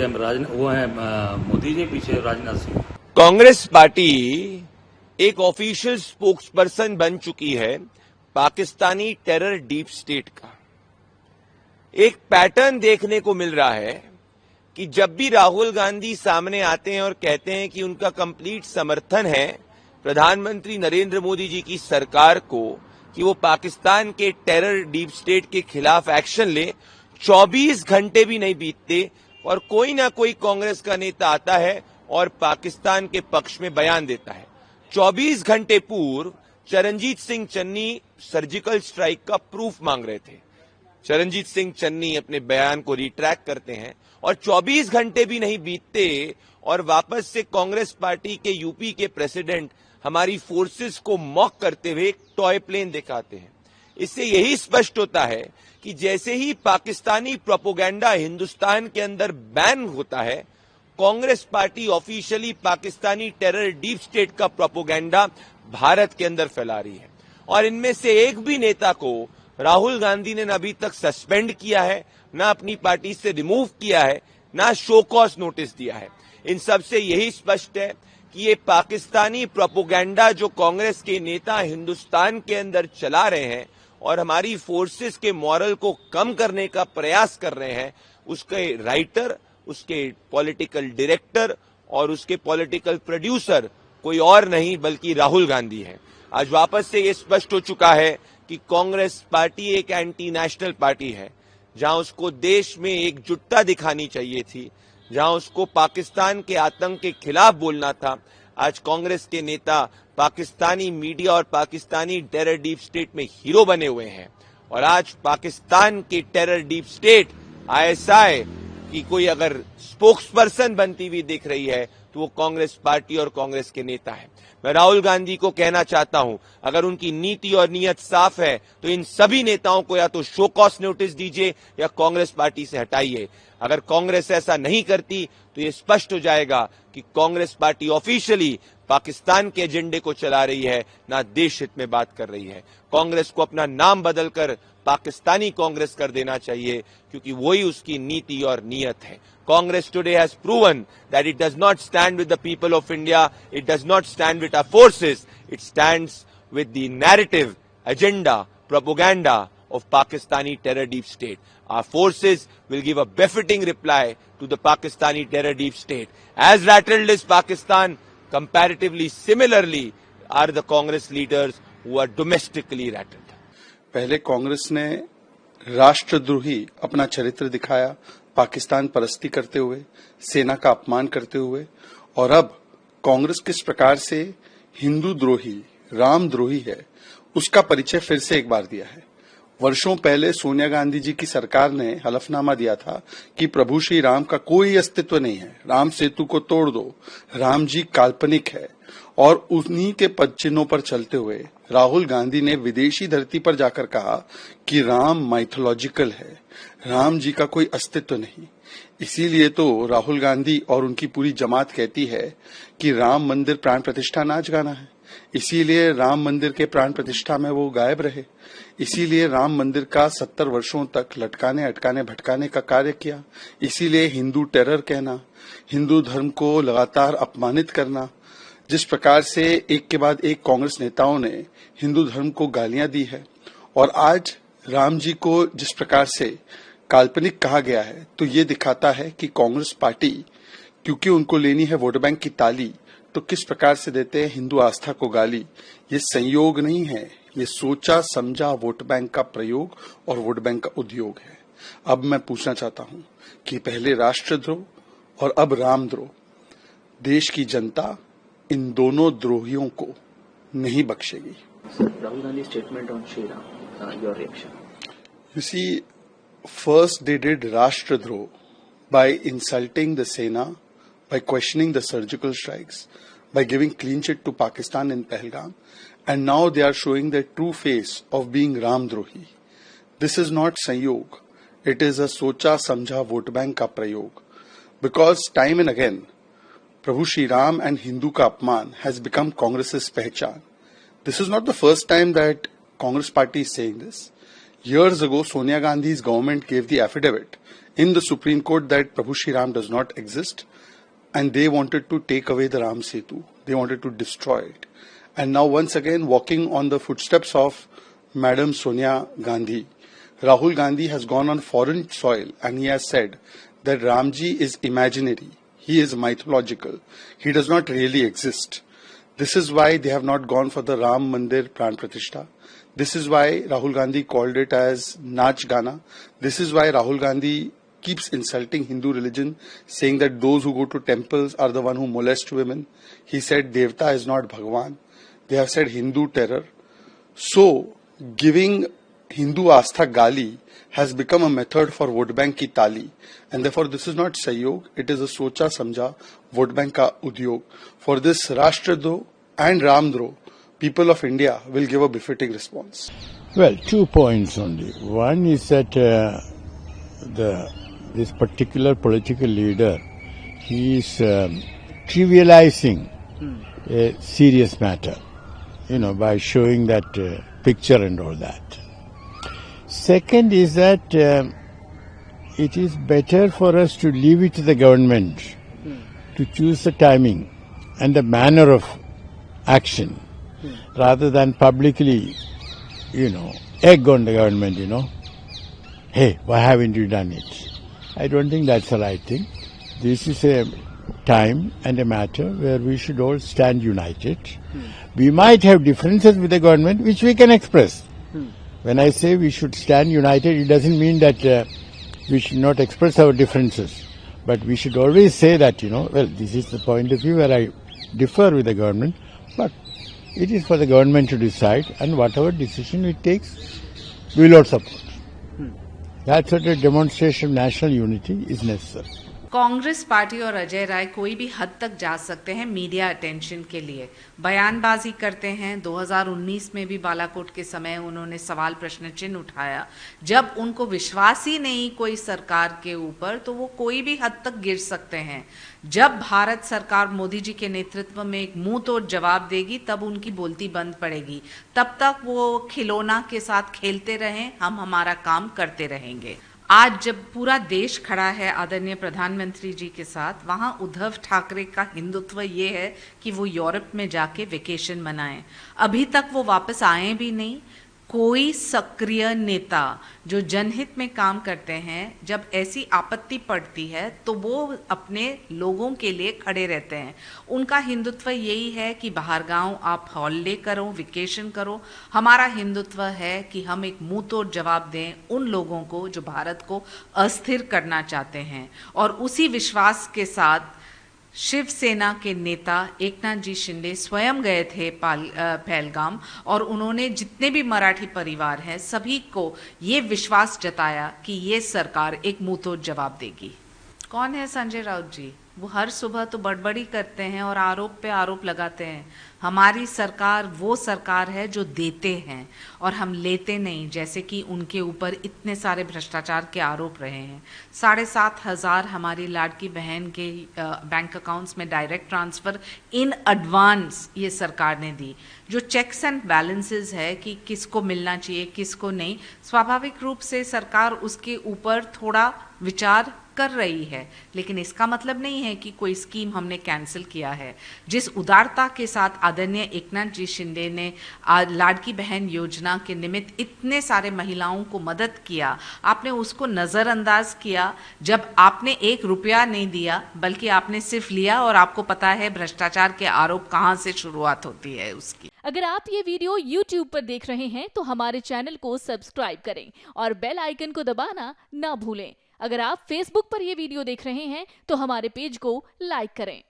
वो हैं मोदी जी, पीछे राजनाथ सिंह। कांग्रेस पार्टी एक ऑफिशियल स्पोक्सपर्सन बन चुकी है पाकिस्तानी टेरर डीप स्टेट का। एक पैटर्न देखने को मिल रहा है कि जब भी राहुल गांधी सामने आते हैं और कहते हैं कि उनका कंप्लीट समर्थन है प्रधानमंत्री नरेंद्र मोदी जी की सरकार को कि वो पाकिस्तान के टेरर डीप स्टेट के खिलाफ एक्शन ले, 24 घंटे भी नहीं बीतते और कोई ना कोई कांग्रेस का नेता आता है और पाकिस्तान के पक्ष में बयान देता है। 24 घंटे पूर्व चरणजीत सिंह चन्नी सर्जिकल स्ट्राइक का प्रूफ मांग रहे थे। चरणजीत सिंह चन्नी अपने बयान को रिट्रैक्ट करते हैं और 24 घंटे भी नहीं बीतते और वापस से कांग्रेस पार्टी के यूपी के प्रेसिडेंट हमारी फोर्सेस को मॉक करते हुए एक टॉय प्लेन दिखाते हैं। इससे यही स्पष्ट होता है कि जैसे ही पाकिस्तानी प्रोपोगेंडा हिंदुस्तान के अंदर बैन होता है, Congress party officially Pakistani terror deep state का प्रोपोगेंडा भारत के अंदर फैला रही है। और इनमें से एक भी नेता को राहुल गांधी ने न अभी तक सस्पेंड किया है, न अपनी पार्टी से रिमूव किया है, न शो कॉज नोटिस दिया है। इन सब से यही स्पष्ट है कि ये पाकिस्तानी प्रोपोगेंडा जो कांग्रेस के नेता हिंदुस्तान के अंदर चला रहे हैं और हमारी फोर्सेस के मॉरल को कम करने का प्रयास कर रहे हैं, उसके राइटर, उसके पॉलिटिकल डायरेक्टर और उसके पॉलिटिकल प्रोड्यूसर कोई और नहीं बल्कि राहुल गांधी है। आज वापस से ये स्पष्ट हो चुका है कि कांग्रेस पार्टी एक एंटी नेशनल पार्टी है। जहां उसको देश में एकजुटता दिखानी चाहिए थी, जहां उसको पाकिस्तान के आतंक के खिलाफ बोलना था, आज कांग्रेस के नेता पाकिस्तानी मीडिया और पाकिस्तानी टेरर डीप स्टेट में हीरो बने हुए हैं। और आज पाकिस्तान के टेरर डीप स्टेट आईएसआई की कोई अगर स्पोक्सपर्सन बनती हुई दिख रही है तो वो कांग्रेस पार्टी और कांग्रेस के नेता है। मैं राहुल गांधी को कहना चाहता हूं, अगर उनकी नीति और नीयत साफ है तो इन सभी नेताओं को या तो शो कॉज नोटिस दीजिए या कांग्रेस पार्टी से हटाइए। अगर कांग्रेस ऐसा नहीं करती तो ये स्पष्ट हो जाएगा कि कांग्रेस पार्टी ऑफिशियली पाकिस्तान के एजेंडे को चला रही है, ना देश हित में बात कर रही है। कांग्रेस को अपना नाम बदलकर पाकिस्तानी कांग्रेस कर देना चाहिए, क्योंकि वही उसकी नीति और नीयत है। Congress today has proven that it does not stand with the people of India, it does not stand with our forces, it stands with the narrative, agenda, propaganda of Pakistani terror deep state. Our forces will give a befitting reply to the Pakistani terror deep state. As rattled as Pakistan, comparatively similarly are the Congress leaders who are domestically rattled. पहले कांग्रेस ने राष्ट्रद्रोही अपना चरित्र दिखाया, पाकिस्तान परस्ती करते हुए, सेना का अपमान करते हुए, और अब कांग्रेस किस प्रकार से हिंदू द्रोही, राम द्रोही है, उसका परिचय फिर से एक बार दिया है। वर्षों पहले सोनिया गांधी जी की सरकार ने हलफनामा दिया था कि प्रभु श्री राम का कोई अस्तित्व नहीं है, राम सेतु को तोड़ दो, राम जी काल्पनिक है। और उन्हीं के पद चिन्हों पर चलते हुए राहुल गांधी ने विदेशी धरती पर जाकर कहा कि राम माइथोलॉजिकल है, राम जी का कोई अस्तित्व नहीं। इसीलिए तो राहुल गांधी और उनकी पूरी जमात कहती है कि राम मंदिर प्राण प्रतिष्ठा नाच गाना है। इसीलिए राम मंदिर के प्राण प्रतिष्ठा में वो गायब रहे। इसीलिए राम मंदिर का 70 वर्षों तक लटकाने, अटकाने, भटकाने का कार्य किया। इसीलिए हिंदू टेरर कहना, हिंदू धर्म को लगातार अपमानित करना, जिस प्रकार से एक के बाद एक कांग्रेस नेताओं ने हिंदू धर्म को गालियां दी है, और आज राम जी को जिस प्रकार से काल्पनिक कहा गया है, तो ये दिखाता है कि कांग्रेस पार्टी, क्योंकि उनको लेनी है वोट बैंक की ताली, तो किस प्रकार से देते हैं हिंदू आस्था को गाली। ये संयोग नहीं है, ये सोचा समझा वोट बैंक का प्रयोग और वोट बैंक का उद्योग है। अब मैं पूछना चाहता हूं कि पहले राष्ट्रद्रोह और अब रामद्रोह, देश की जनता इन दोनों द्रोहियों को नहीं बख्शेगी। Rahul Gandhi's statement on Shri Ram, your reaction? You see, first they did Rashtradroh by insulting the Sena, by questioning the surgical strikes, by giving clean chit to Pakistan in Pahalgam, and now they are showing their true face of being Ramdrohi. This is not Sanyog. It is a socha samjha vote bank ka prayog. Because time and again, Prabhu Shri Ram and Hindu ka apman has become Congress's pehchan. This is not the first time that Congress party is saying this. Years ago, Sonia Gandhi's government gave the affidavit in the Supreme Court that Prabhu Shri Ram does not exist, and they wanted to take away the Ram Setu. They wanted to destroy it. And now once again, walking on the footsteps of Madam Sonia Gandhi, Rahul Gandhi has gone on foreign soil and he has said that Ramji is imaginary. He is mythological. He does not really exist. This is why they have not gone for the Ram Mandir Pran Pratishtha. This is why Rahul Gandhi called it as Nach Gana. This is why Rahul Gandhi keeps insulting Hindu religion, saying that those who go to temples are the one who molest women. He said Devta is not Bhagwan. They have said Hindu terror. So, giving Hindu Astha Gali has become a method for vote bank ki tali. And therefore this is not Sahyog, it is a Socha Samjha vote bank ka udyog. For this Rashtradroh and Ramdroh, people of India will give a befitting response. Well, 2 points only. One is that this particular political leader, he is trivializing a serious matter, by showing that picture and all that. Second is that it is better for us to leave it to the government to choose the timing and the manner of action rather than publicly, egg on the government, Hey, why haven't you done it? I don't think that's the right thing. This is a time and a matter where we should all stand united. We might have differences with the government which we can express. When I say we should stand united, it doesn't mean that we should not express our differences. But we should always say that, this is the point of view where I differ with the government. But it is for the government to decide, and whatever decision it takes, we will all support. That sort of demonstration of national unity is necessary. Congress party और अजय राय कोई भी हद तक जा सकते हैं media attention के लिए, बयानबाजी करते हैं। 2019 में भी बालाकोट के समय उन्होंने सवाल प्रश्न चिन्ह उठाया। जब उनको विश्वास ही नहीं कोई सरकार के ऊपर, तो वो कोई भी हद तक गिर सकते हैं। जब भारत सरकार मोदी जी के नेतृत्व में एक मुंह तोड़ जवाब देगी, तब उनकी बोलती बंद पड़ेगी। तब तक वो खिलौना के साथ खेलते रहें, हम हमारा काम करते रहेंगे। आज जब पूरा देश खड़ा है आदरणीय प्रधानमंत्री जी के साथ, वहां उद्धव ठाकरे का हिंदुत्व ये है कि वो यूरोप में जाके वेकेशन मनाएं। अभी तक वो वापस आए भी नहीं। कोई सक्रिय नेता जो जनहित में काम करते हैं, जब ऐसी आपत्ति पड़ती है तो वो अपने लोगों के लिए खड़े रहते हैं। उनका हिंदुत्व यही है कि बाहर गांव आप हॉलिडे करो, वेकेशन करो। हमारा हिंदुत्व है कि हम एक मुंह तोड़ जवाब दें उन लोगों को जो भारत को अस्थिर करना चाहते हैं। और उसी विश्वास के साथ शिवसेना के नेता एकनाथ जी शिंदे स्वयं गए थे पहलगाम, और उन्होंने जितने भी मराठी परिवार हैं सभी को ये विश्वास जताया कि ये सरकार एक मुंहतोड़ जवाब देगी। कौन है संजय राउत जी? वो हर सुबह तो बड़बड़ी करते हैं और आरोप पे आरोप लगाते हैं। हमारी सरकार वो सरकार है जो देते हैं और हम लेते नहीं, जैसे कि उनके ऊपर इतने सारे भ्रष्टाचार के आरोप रहे हैं। 7,500 हमारी लाडकी बहन के बैंक अकाउंट्स में डायरेक्ट ट्रांसफर इन एडवांस ये सरकार ने दी। जो चेक्स एंड बैलेंसेस है कि किसको मिलना चाहिए किसको नहीं, स्वाभाविक रूप से सरकार उसके ऊपर थोड़ा विचार कर रही है, लेकिन इसका मतलब नहीं है कि कोई स्कीम हमने कैंसिल किया है। जिस उदारता के साथ आदरणीय एकनाथ जी शिंदे ने लाडकी बहन योजना के निमित्त इतने सारे महिलाओं को मदद किया, आपने उसको नजरअंदाज किया। जब आपने 1 रुपया नहीं दिया, बल्कि आपने सिर्फ लिया, और आपको पता है भ्रष्टाचार के आरोप कहां से शुरुआत होती है उसकी। अगर आप ये वीडियो YouTube पर देख रहे हैं तो हमारे चैनल को सब्सक्राइब करें और बेल आइकन को दबाना ना भूलें। अगर आप Facebook पर ये वीडियो देख रहे हैं तो हमारे पेज को लाइक करें।